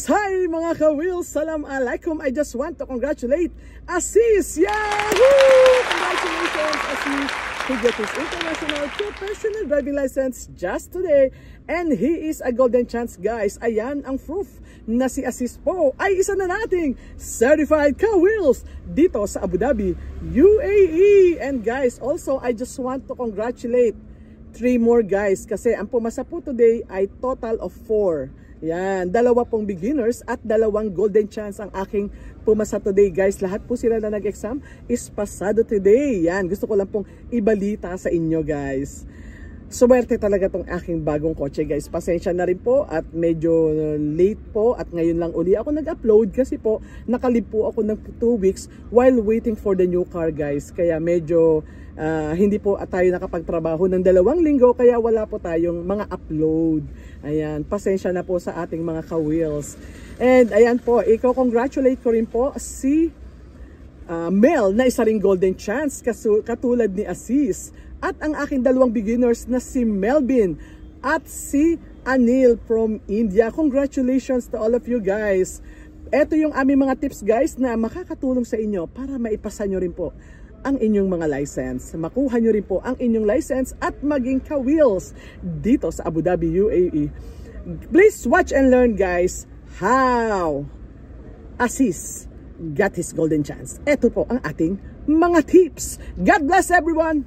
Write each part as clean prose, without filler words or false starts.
Hi mga ka-wheels! Salam alaikum! I just want to congratulate Aziz! Yahoo! Congratulations Aziz! He got his international professional driving license just today and he is a golden chance guys. Ayan ang proof na si Aziz po ay isa na nating certified ka-wheels dito sa Abu Dhabi, UAE. And guys, also I just want to congratulate 3 more guys kasi ang pumasa po today ay total of 4. Yan, 2 pong beginners at 2 golden chance ang aking pumasa today guys. Lahat po sila na nag-exam is pasado today. Yan, gusto ko lang pong ibalita sa inyo guys. Swerte talaga tong aking bagong kotse guys. Pasensya na rin po at medyo late po at ngayon lang uli ako nag-upload kasi po nakalib po ako ng 2 weeks while waiting for the new car guys. Kaya medyo hindi po tayo nakapagtrabaho ng 2 linggo kaya wala po tayong mga upload. Ayan, pasensya na po sa ating mga ka-wheels. And ayan po, i-congratulate ko rin po si Mel na isa ring golden chance katulad ni Aziz. At ang aking 2 beginners na si Melvin at si Anil from India. Congratulations to all of you guys. Ito yung aming mga tips guys na makakatulong sa inyo para maipasa nyo rin po ang inyong mga license. Makuha nyo rin po ang inyong license at maging ka-wheels dito sa Abu Dhabi, UAE. Please watch and learn guys how Aziz got his golden chance. Ito po ang ating mga tips. God bless everyone!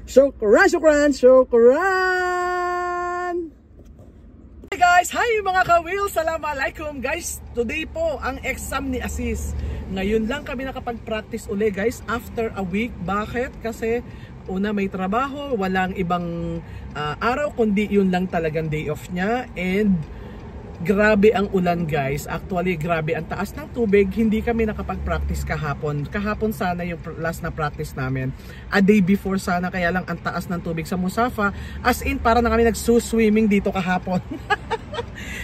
Shukran, shukran, shukran! Hey guys! Hi mga ka-wheels! Assalamualaikum guys! Today po ang exam ni Aziz. Ngayon lang kami nakapag-practice uli guys after a week. Bakit? Kasi una may trabaho, walang ibang araw kundi yun lang talagang day off niya. And grabe ang ulan guys. Actually grabe ang taas ng tubig. Hindi kami nakapag-practice kahapon. Kahapon sana yung last na practice namin. A day before sana, kaya lang ang taas ng tubig sa Musafa. As in para na kami nagsuswimming dito kahapon.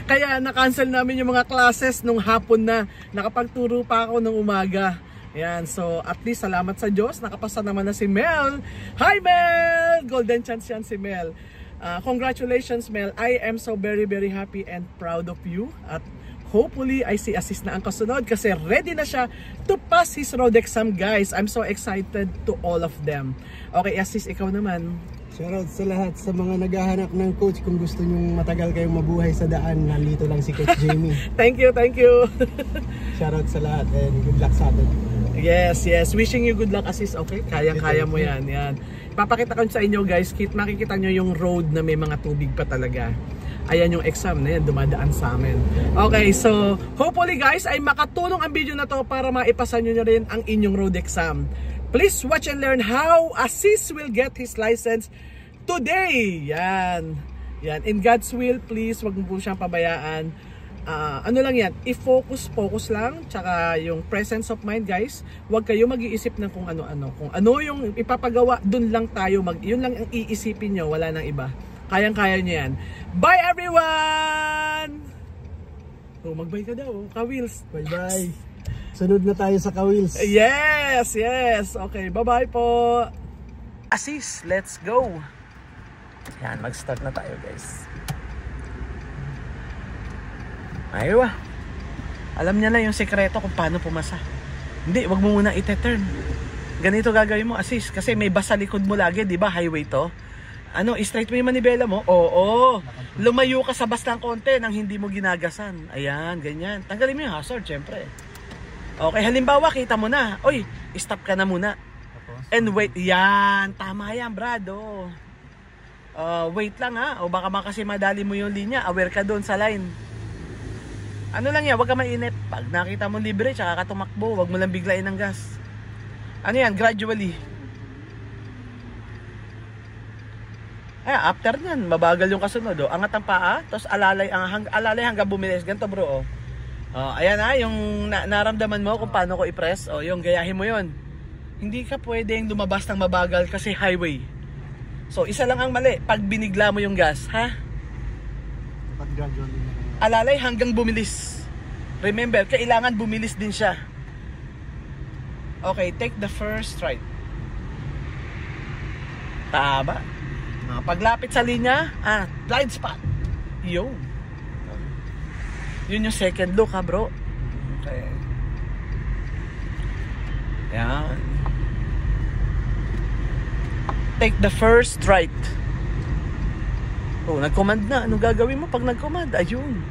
Kaya na-cancel namin yung mga classes nung hapon na. Nakapagturo pa ako nung umaga. Ayan, so at least salamat sa Diyos. Nakapasa naman na si Mel. Hi Mel! Golden chance yan si Mel. Congratulations Mel, I am so very happy and proud of you at hopefully I see Aziz na ang kasunod kasi ready na siya to pass his road exam guys. I'm so excited to all of them. Okay Aziz, ikaw naman. Shoutout sa lahat sa mga naghahanap ng coach. Kung gusto nyong matagal kayong mabuhay sa daan, nandito lang si Coach Jamie. Thank you. Shoutout sa lahat and good luck sa atin. Yes, wishing you good luck Aziz. Okay, kaya mo yan. Papakita ko sa inyo guys, makikita nyo yung road na may mga tubig pa talaga. Ayan yung exam na yan, dumadaan sa amin. Okay, so hopefully guys ay makatulong ang video na to para maipasa nyo rin ang inyong road exam. Please watch and learn how Aziz will get his license today. Yan. In God's will, please wag mo po siyang pabayaan. Ano lang yan, focus lang, tsaka yung presence of mind guys. Huwag kayo mag-iisip ng kung ano-ano. Kung ano yung ipapagawa, dun lang tayo yun lang ang iisipin nyo, wala nang iba. Kayang-kaya nyo yan. Bye everyone! Magbay ka daw, ka-wheels. Bye-bye. Sunod na tayo sa ka-wheels. Yes. Okay, bye-bye po. Aziz, let's go. Yan, mag-start na tayo guys. Aywa. Alam niya na yung sekreto kung paano pumasa. Hindi, wag mo muna ite-turn. Ganito gagawin mo, Aziz, kasi may basa likod mo lagi, 'di ba? Highway 'to. Straight mo yung manibela mo. Oo. Lumayo ka sa bus ng konti nang hindi mo ginagasan. Ayan, ganyan. Tanggalin mo yung hazard, syempre. Okay, halimbawa kita mo na. Oy, stop ka na muna. And wait. Yan, tama yan, brado. Wait lang ha. O baka kasi madali mo yung linya. Aware ka doon sa line. Ano lang yan, wag ka mainip. Pag nakita mo libre, tsaka ka tumakbo, wag mo lang biglain ng gas. Ano yan, gradually. After nyan, mabagal yung kasunod. Angat ang paa, tapos alalay hanggang bumilis. Ganito bro. Ayan yung naramdaman mo kung paano ko i-press. Yung gayahin mo yon. Hindi ka pwedeng lumabas ng mabagal kasi highway. So, isa lang ang mali. Pag binigla mo yung gas, ha? Pag gradually. Alalay hanggang bumilis. Remember, kailangan bumilis din siya. Okay, take the first right. Tama. Paglapit sa linya, blind spot. Yun. Yun yung second look ha bro. Okay. Yan. Take the first right. Oh, nag-command na. Anong gagawin mo pag nag-command? Ayun.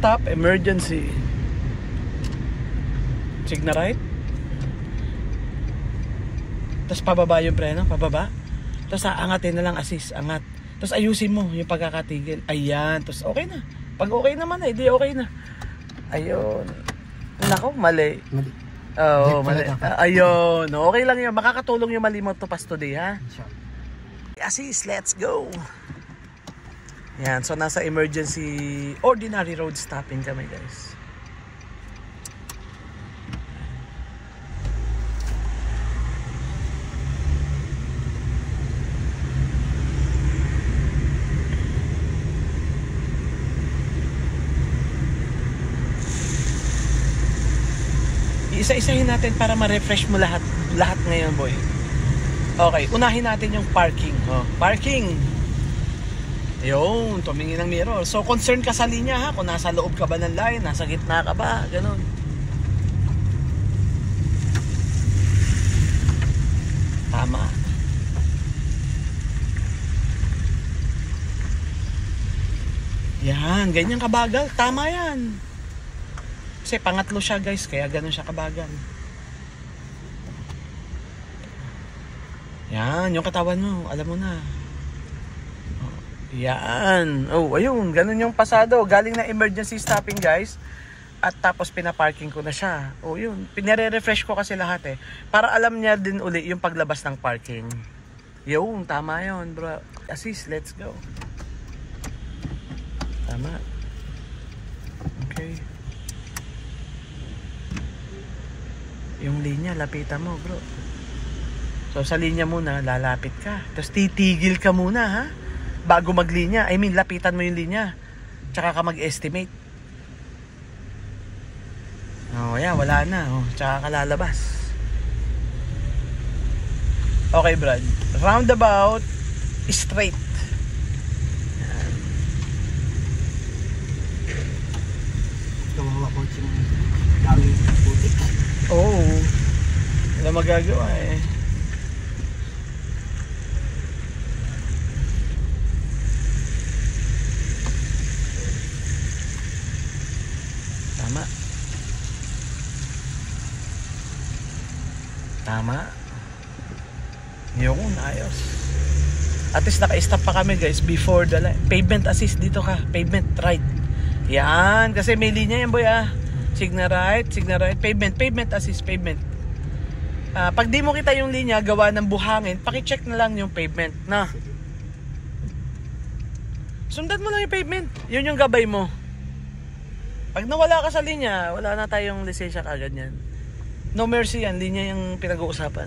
Stop emergency. Signal right. Tapos pababa yung preno, pababa. Tapos aangatin na lang, assist, angat. Tapos ayusin mo yung pagkakatigil. Ayan, tapos okay na. Pag okay naman eh, di okay na. Ayun. Nako, mali. Mali. Oo, mali. Ayun, okay lang yun. Makakatulong yung mali mo to pas today, ha? Assist, let's go. Yan, so nasa emergency ordinary road stopping kami guys. Isa-isahin natin para ma-refresh mo lahat ngayon boy. Okay, unahin natin yung parking. Parking. Ayun, tumingin ng mirror. So, concern ka sa linya ha, kung nasa loob ka ba ng line, nasa gitna ka ba, ganun. Tama. Yan, ganyan kabagal. Tama yan. Kasi pangatlo siya guys, kaya ganun siya kabagal. Yan, yung katawan mo, alam mo na. Yan. Oh, ayun. Ganun yung pasado. Galing na emergency stopping, guys. At tapos pinaparking ko na siya. Oh, yun. Pinare-refresh ko kasi lahat eh. Para alam niya din uli yung paglabas ng parking. Yun. Tama yun, bro. Assist. Let's go. Tama. Okay. Yung linya, lapitan mo, bro. So, sa linya muna, lalapit ka. Tapos titigil ka muna, ha? Bago maglinya, I mean lapitan mo yung linya. Tsaka ka mag-estimate. Oh, yeah, wala na. Oh, tsaka ka lalabas. Okay, Brad. Roundabout, straight. Yan. Kawawa ko yung daming putik. Oo. Wala magagawa eh. Tama. Tama. Yun, ayos. At least naka-stop pa kami guys before the line. Pavement assist dito ka. Pavement right. Yan. Kasi may linya yan boy ah. Signal right. Pavement assist. Pavement. Pag di mo kita yung linya, gawa ng buhangin, paki-check na lang yung pavement na. Sundan mo lang yung pavement. Yun yung gabay mo. Pag nawala ka sa linya, wala na tayong lisensya kagad yan. No mercy yan, linya yung pinag-uusapan.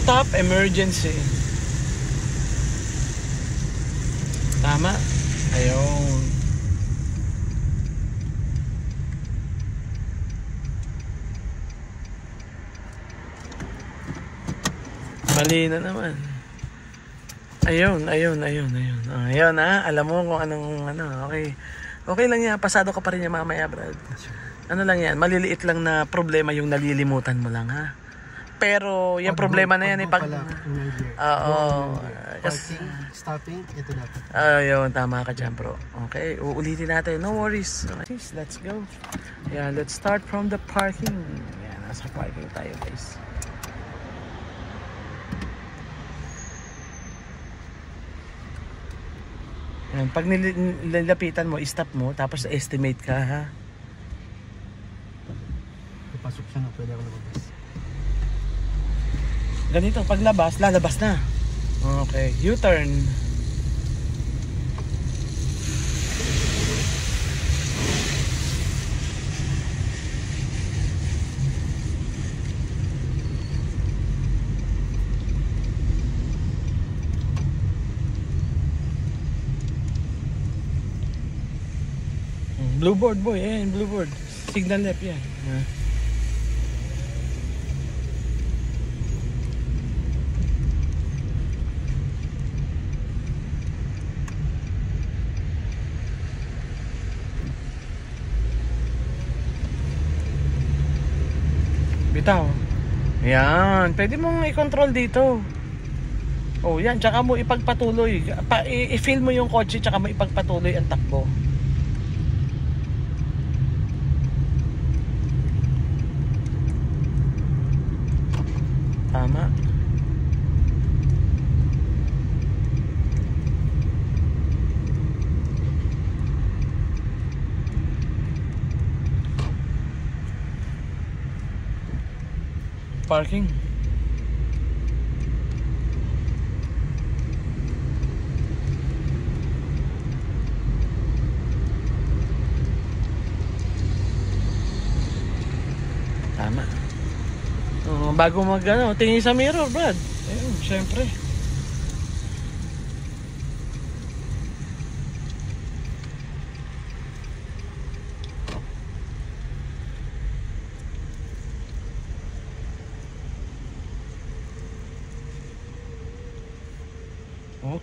Stop emergency. Tama. Ayun. Mali na naman. Ayun. Ayun ha. Alam mo kung anong okay. Okay lang yan. Pasado ka pa rin yan mamaya, Brad. Ano lang yan. Maliliit lang na problema yung nalilimutan mo lang ha. Pero yung problema na yan eh pag oo. Parking, stopping, ito dapat. Ayun, tama ka dyan bro. Okay, uulitin natin. No worries. Okay, let's go. Yeah, let's start from the parking. Yeah, nasa parking tayo guys. Yan, pag nilapitan mo, stop mo, tapos estimate ka ha. Ipasok siya na, pwede ako lumabas. Ganito, paglabas, lalabas na. Okay, U-turn. Blue board boy, ayan, blue board. Signal left yan. Bitaw. Yan, pwede mong i-control dito. Oh, yan, tsaka mo ipagpatuloy. I-feel mo yung kotse, tsaka mo ipagpatuloy ang takbo. Tama. Parking. Tama. Bago tingin sa mirror, Brad. Ayun, syempre.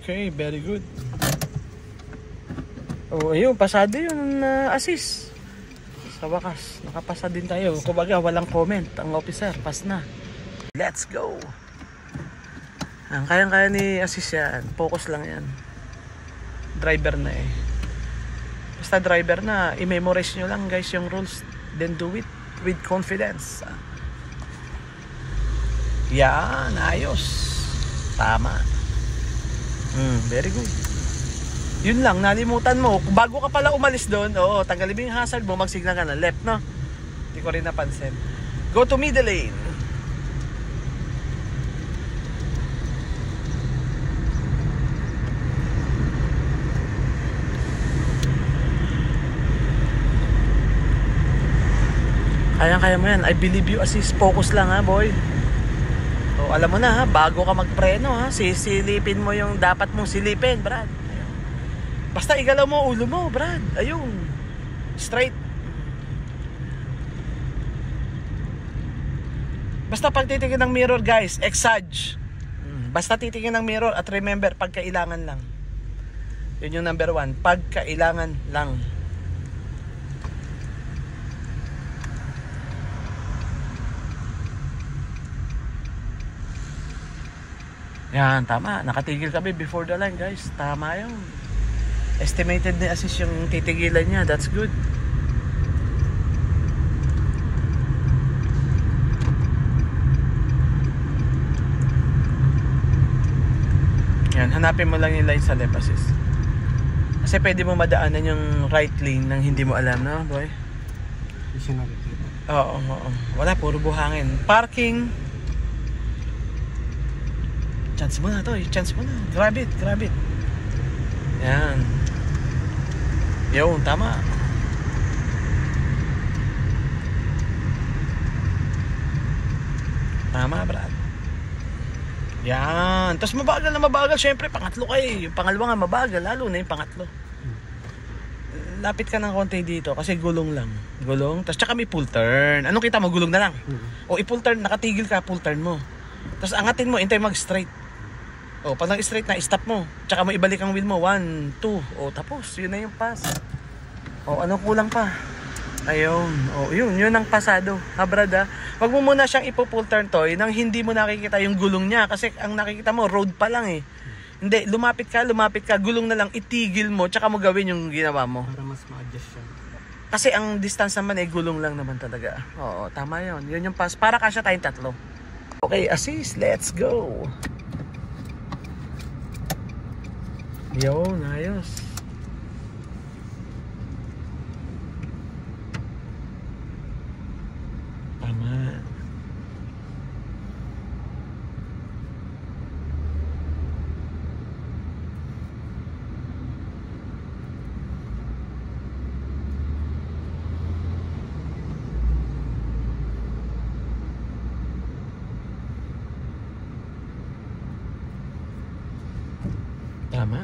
Okay, very good. Oh, ayun, pasado yun assist. Sa wakas, nakapasa din tayo. Kumbaga, walang comment ang officer, pas na. Let's go. Ang kayang-kaya ni assist yan. Focus lang yan. Driver na eh. Basta driver na, i-memorize nyo lang guys yung rules. Then do it with confidence. Yan, ayos. Tama. Very good. Yun lang, nalimutan mo. Bago ka pala umalis doon, tanggalin mo yung hazard mo, magsignal ka na left, no? Hindi ko rin napansin. Go to middle lane. Kaya mo yan. I believe you, assist. Focus lang ha, boy. O, alam mo na ha, bago ka magpreno ha, sisilipin mo yung dapat mong silipin, Brad. Ayun. Basta igalaw mo ulo mo, Brad. Ayun. Straight. Basta pag titingin ng mirror, guys, exage. Basta titingin ng mirror at remember, pagkailangan lang. Yun yung number 1. Pagkailangan lang. Yan, tama. Nakatigil kami before the line, guys. Tama yun. Estimated ni assist yung titigilan niya. That's good. Yan, hanapin mo lang yung line sa left assist. Kasi pwede mo madaanan yung right lane nang hindi mo alam, no, boy? Hindi siya nakikita. Oo. Wala, puro buhangin. Parking. Chance mo na to, chance mo na. Grab it. Yan. Yun, tama. Tama, Brad. Yan. Tapos mabagal na mabagal. Siyempre, pangatlo kayo. Yung pangalawa nga mabagal. Lalo na yung pangatlo. Lapit ka ng konti dito kasi gulong lang. Gulong. Tapos tsaka may full turn. Anong kita mo? Gulong na lang. O i-full turn, nakatigil ka, full turn mo. Tapos angatin mo, hintay mag-straight. O, pag nag-straight na, stop mo. Tsaka mo ibalik ang wheel mo. 1, 2. O, tapos. Yun na yung pass. O, ano kulang pa? Ayun. O, yun ang pasado. Ha, Brad, ha? Wag mo muna siyang ipo-full turn toy nang hindi mo nakikita yung gulong niya. Kasi ang nakikita mo, road pa lang eh. Hindi, lumapit ka, gulong na lang, itigil mo, tsaka mo gawin yung ginawa mo. Para mas ma-adjust siya. Kasi ang distance naman eh, gulong lang naman talaga. Oo, tama yun. Yun yung pass. Para kasya tayong tatlo. Okay, assist. Let's go. Yun, ayos. Tama. Tama.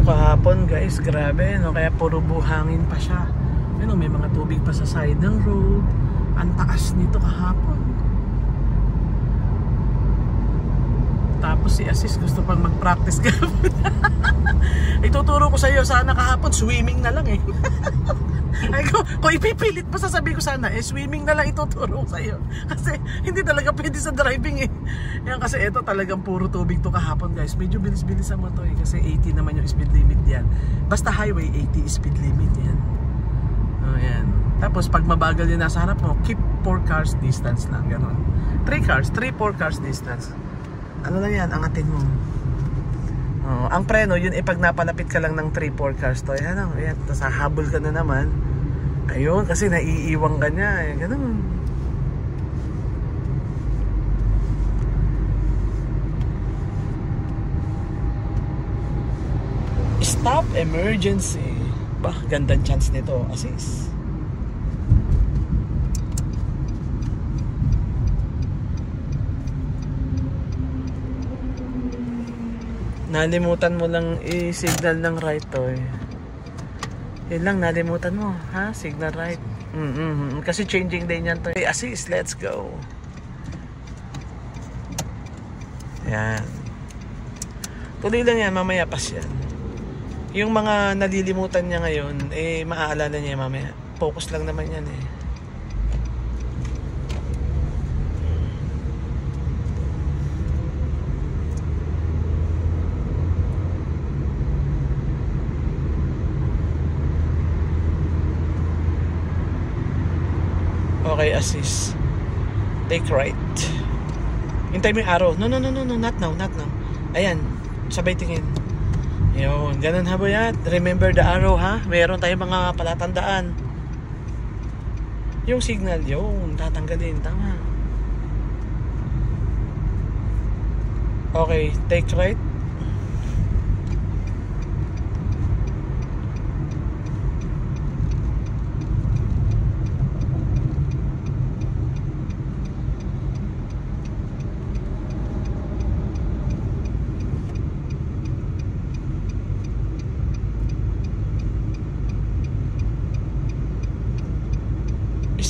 Kahapon guys, grabe no, kaya puro buhangin pa siya. Ano, may mga tubig pa sa side ng road. Ang taas nito kahapon. Tapos si Asis gusto pang mag-practice kahapon. Ituturo ko sa iyo sana kahapon swimming na lang eh. Ay ko, kung ipipilit pa sasabihin ko sana swimming na lang ituturo ko sa iyo. Kasi hindi talaga pwede sa driving eh. Yan, kasi ito talagang puro tubig to kahapon guys. Medyo bilis-bilis ang moto eh, kasi 80 naman yung speed limit diyan. Basta highway 80 speed limit yan. Oh, yan. Tapos pag mabagal yung nasa harap mo, keep 4 cars distance lang, ganon. 3-4 cars distance. Ano lang yan, angatin mo. Oh, ang preno, yun pag napalapit ka lang ng 3-4 cars to, yan, yan, tapos hahabol ka na naman. Ayun, kasi naiiwang ka niya, eh, ganun. Stop emergency. Bah, gandang chance nito, Asis. Nalimutan mo lang i-signal ng right to eh. Yun lang, nalimutan mo, ha? Signal right. Kasi changing lane yan to. Hey, Asis, let's go. Yan. Tuloy lang yan, mamaya pas yan. Yung mga nalilimutan niya ngayon, eh, maaalala niya mamaya. Focus lang naman yan eh. Okay, Asis. Take right. Hintay mo yung arrow. No, not now. Ayan, sabay tingin. Yun, ganun ha boyat. Remember the arrow ha. Meron tayong mga palatandaan. Yung signal, yun, tatanggalin. Tama. Okay, take right.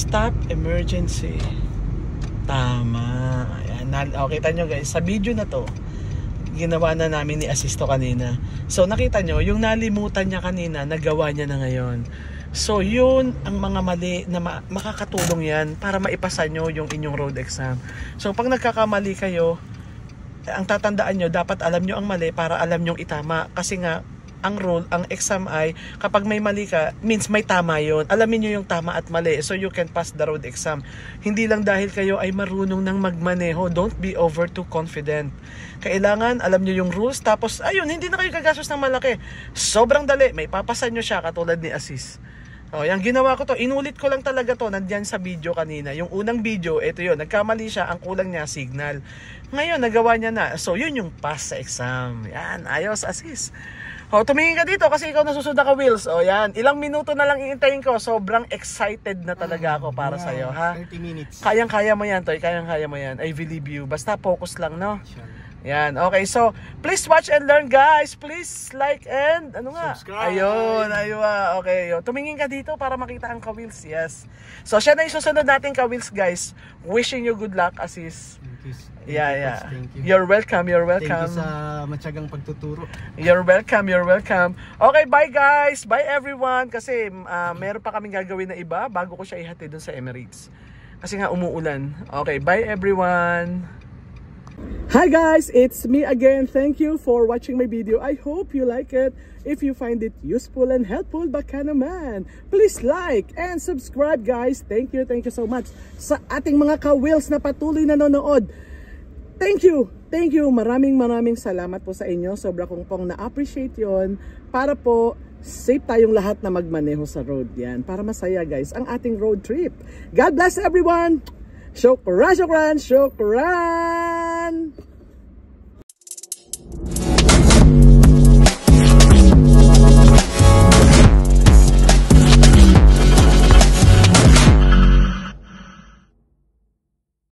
Stop emergency. Tama. Ayan. Kita nyo guys, sa video na to, ginawa na namin ni Asisto kanina. So nakita nyo, yung nalimutan niya kanina, nagawa niya na ngayon. So yun ang mga mali na makakatulong yan para maipasa nyo yung inyong road exam. So pag nagkakamali kayo, ang tatandaan nyo, dapat alam nyo ang mali para alam nyo itama. Kasi nga, ang rule, ang exam ay kapag may mali ka, means may tama yon. Alamin nyo yung tama at mali so you can pass the road exam. Hindi lang dahil kayo ay marunong ng magmaneho. Don't be over too confident. Kailangan alam nyo yung rules, tapos ayun, hindi na kayo gagastos ng malaki. Sobrang dali, may papasan nyo siya katulad ni Asis. Oh, yung ginawa ko to, inulit ko lang talaga to, nandiyan sa video kanina. Yung unang video, ito yun, nagkamali siya, ang kulang niya signal. Ngayon, nagawa niya na. So, yun yung pass sa exam. Yan, ayos, Asis. Oh, tumingin ka dito kasi ikaw nasusunod ka, Wheels. Oh, yan. Ilang minuto na lang iintayin ko. Sobrang excited na talaga ako para sa iyo, ha? 30 minutes. Kayang-kaya mo yan, Toy. Kayang-kaya mo yan. I believe you. Basta focus lang, no? Sure. Yan. Okay, so please watch and learn, guys. Please like and ano nga? Subscribe. Ayun. Okay. Tumingin ka dito para makita ang ka-Wheels. Yes. So siya na yung susunod natin ka-Wheels, guys. Wishing you good luck, Asis. Yeah. Thank you. You're welcome. Thank you sa matyagang pagtuturo. You're welcome. Okay, bye guys. Bye everyone. Kasi meron pa kaming gagawin na iba bago ko siya ihatid dun sa Emirates. Kasi nga umuulan. Okay, bye everyone! Hi guys, it's me again. Thank you for watching my video. I hope you like it. If you find it useful and helpful, baka naman, please like and subscribe guys. Thank you so much sa ating mga ka-wheels na patuloy nanonood. Thank you. Maraming salamat po sa inyo. Sobra kong pong na-appreciate yon para po safe tayong lahat na magmaneho sa road yan. Para masaya guys ang ating road trip. God bless everyone. Shukran.